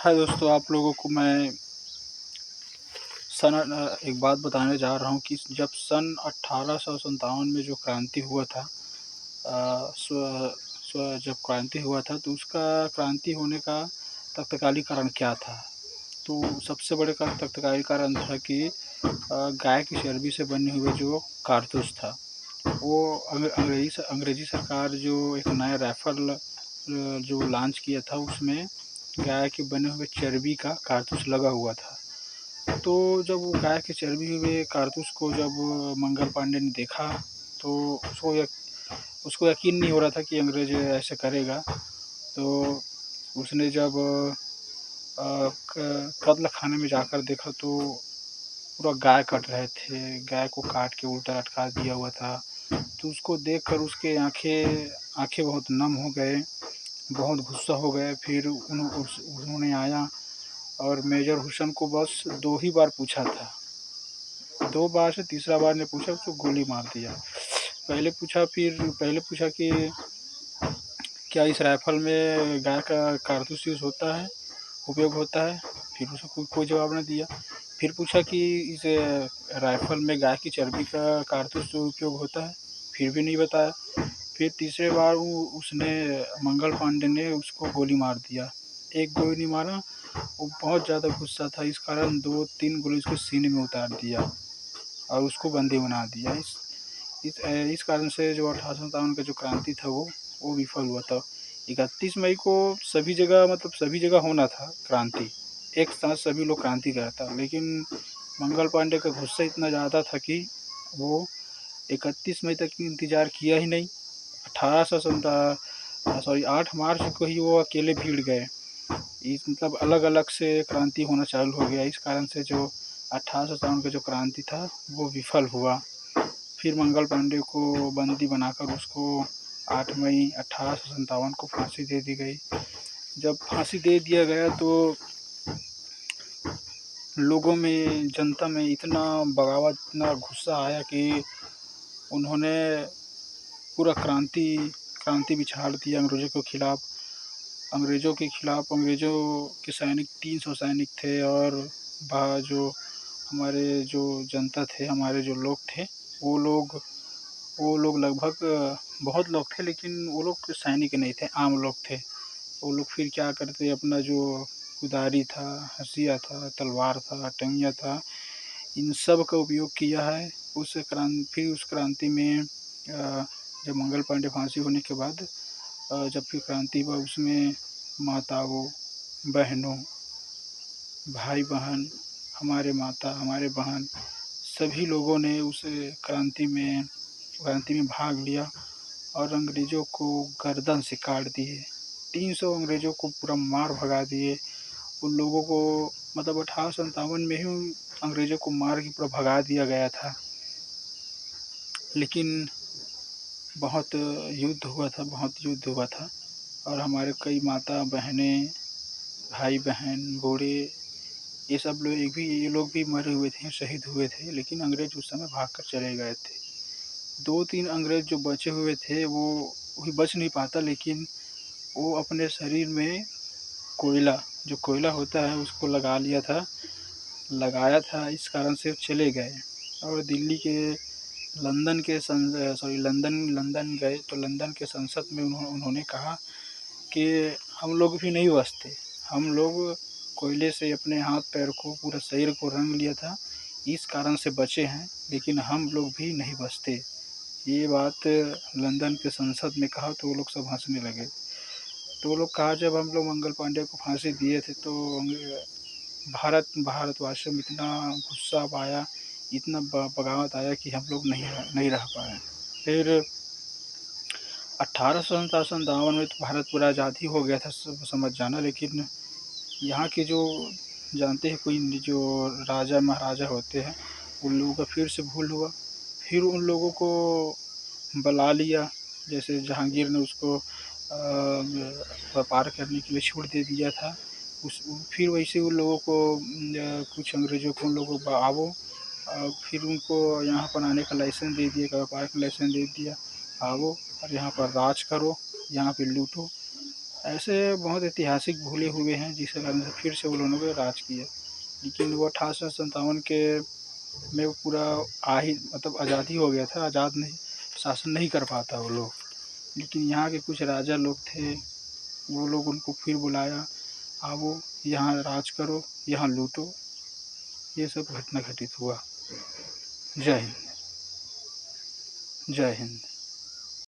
हाय दोस्तों, आप लोगों को मैं एक बात बताने जा रहा हूँ कि जब सन 1857 में जो क्रांति हुआ था, अ, स्व स्व जब क्रांति हुआ था तो उसका क्रांति होने का तत्कालीन कारण क्या था? तो सबसे बड़े का तत्कालीन कारण था कि गाय की चर्बी से बने हुए जो कारतूस था, वो अंग्रेज़ी सरकार जो एक नया राइफ़ल जो लॉन्च किया था, उसमें गाय के बने हुए चर्बी का कारतूस लगा हुआ था। तो जब वो गाय के चर्बी हुए कारतूस को जब मंगल पांडे ने देखा, तो उसको यकीन नहीं हो रहा था कि अंग्रेज़ ऐसे करेगा। तो उसने जब कत्ल खाने में जाकर देखा तो पूरा गाय कट रहे थे, गाय को काट के उल्टा लटका दिया हुआ था। तो उसको देखकर उसके आँखें बहुत नम हो गए, बहुत गुस्सा हो गए। फिर उन्होंने आया और मेजर हुसैन को बस 2 ही बार पूछा था। 2 बार से तीसरा बार ने पूछा तो गोली मार दिया। पहले पूछा कि क्या इस राइफ़ल में गाय का कारतूस यूज़ होता है, उपयोग होता है? फिर उसने कोई जवाब नहीं दिया। फिर पूछा कि इस राइफ़ल में गाय की चर्बी का कारतूस उपयोग होता है? फिर भी नहीं बताया। फिर तीसरे बार उसने मंगल पांडे ने उसको गोली मार दिया। एक गोली मारा, वो बहुत ज़्यादा गुस्सा था, इस कारण 2-3 गोली उसके सीने में उतार दिया और उसको बंदी बना दिया। इस कारण से जो 1857 का जो क्रांति था वो विफल हुआ था। 31 मई को सभी जगह होना था क्रांति। एक साथ सभी लोग क्रांति करता, लेकिन मंगल पांडे का गुस्सा इतना ज़्यादा था कि वो 31 मई तक इंतज़ार किया ही नहीं। 8 मार्च को ही वो अकेले भीड़ गए। अलग-अलग से क्रांति होना चालू हो गया। इस कारण से जो 1857 का जो क्रांति था वो विफल हुआ। फिर मंगल पांडे को बंदी बनाकर उसको 8 मई 1857 को फांसी दे दी गई। जब फांसी दे दिया गया तो जनता में इतना बगावत, इतना गुस्सा आया कि उन्होंने पूरा क्रांति बिछाड़ दिया अंग्रेज़ों के खिलाफ। अंग्रेज़ों के सैनिक 300 सैनिक थे और जो हमारे जो जनता थे, हमारे जो लोग थे, वो लोग वो लोग लगभग बहुत लोग थे, लेकिन वो लोग सैनिक नहीं थे, आम लोग थे। वो लोग फिर क्या करते, अपना जो कुदारी था, हँसिया था, तलवार था, टंगिया था, इन सब का उपयोग किया है। फिर उस क्रांति में जब मंगल पांडे फांसी होने के बाद जब फिर क्रांति हुआ, उसमें माताओं, बहनों, भाई-बहन, हमारे माता, हमारे बहन, सभी लोगों ने उस क्रांति में भाग लिया और अंग्रेज़ों को गर्दन से काट दिए। 300 अंग्रेज़ों को पूरा मार भगा दिए। उन लोगों को 1857 में ही अंग्रेज़ों को मार के पूरा भगा दिया गया था। लेकिन बहुत युद्ध हुआ था और हमारे कई माता, बहनें, भाई-बहन, बूढ़े, ये लोग भी मरे हुए थे, शहीद हुए थे, लेकिन अंग्रेज़ उस समय भागकर चले गए थे। 2-3 अंग्रेज़ जो बचे हुए थे वो भी बच नहीं पाता, लेकिन वो अपने शरीर में जो कोयला होता है उसको लगाया था, इस कारण से वो चले गए और दिल्ली के लंदन के सन सॉरी लंदन लंदन गए तो लंदन के संसद में उन्होंने कहा कि हम लोग भी नहीं बचते, हम लोग कोयले से अपने हाथ-पैर को, पूरा शरीर को रंग लिया था, इस कारण से बचे हैं, लेकिन हम लोग भी नहीं बचते। ये बात लंदन के संसद में कहा तो वो लोग सब हँसने लगे। तो वो लोग कहा, जब हम लोग मंगल पांडे को फांसी दिए थे तो भारतवासियों में इतना गुस्सा आया, इतना बगावत आया कि हम लोग नहीं रह पाए। फिर 1857 में तो भारत पूरा आज़ाद ही हो गया था, सब समझ जाना। लेकिन यहाँ के जो जानते हैं, कोई जो राजा महाराजा होते हैं, उन लोगों का फिर से भूल हुआ। फिर उन लोगों को बुला लिया, जैसे जहांगीर ने उसको व्यापार करने के लिए छूट दे दिया था। फिर वैसे उन लोगों को कुछ अंग्रेज़ों को उन लोगों को आओ, फिर उनको यहाँ पर आने का लाइसेंस दे दिया, व्यापार का लाइसेंस दे दिया, आओ और यहाँ पर राज करो, यहाँ पे लूटो। ऐसे बहुत ऐतिहासिक भूले हुए हैं जिसके कारण से फिर से उन्होंने पे राज किया। लेकिन वो 1857 के में वो पूरा मतलब आज़ादी हो गया था, आज़ाद नहीं शासन नहीं कर पाता वो लोग। लेकिन यहाँ के कुछ राजा लोग थे, वो लोग उनको फिर बुलाया, आओ यहाँ राज करो, यहाँ लूटो। ये सब घटना घटित हुआ। जय हिंद। जय हिंद।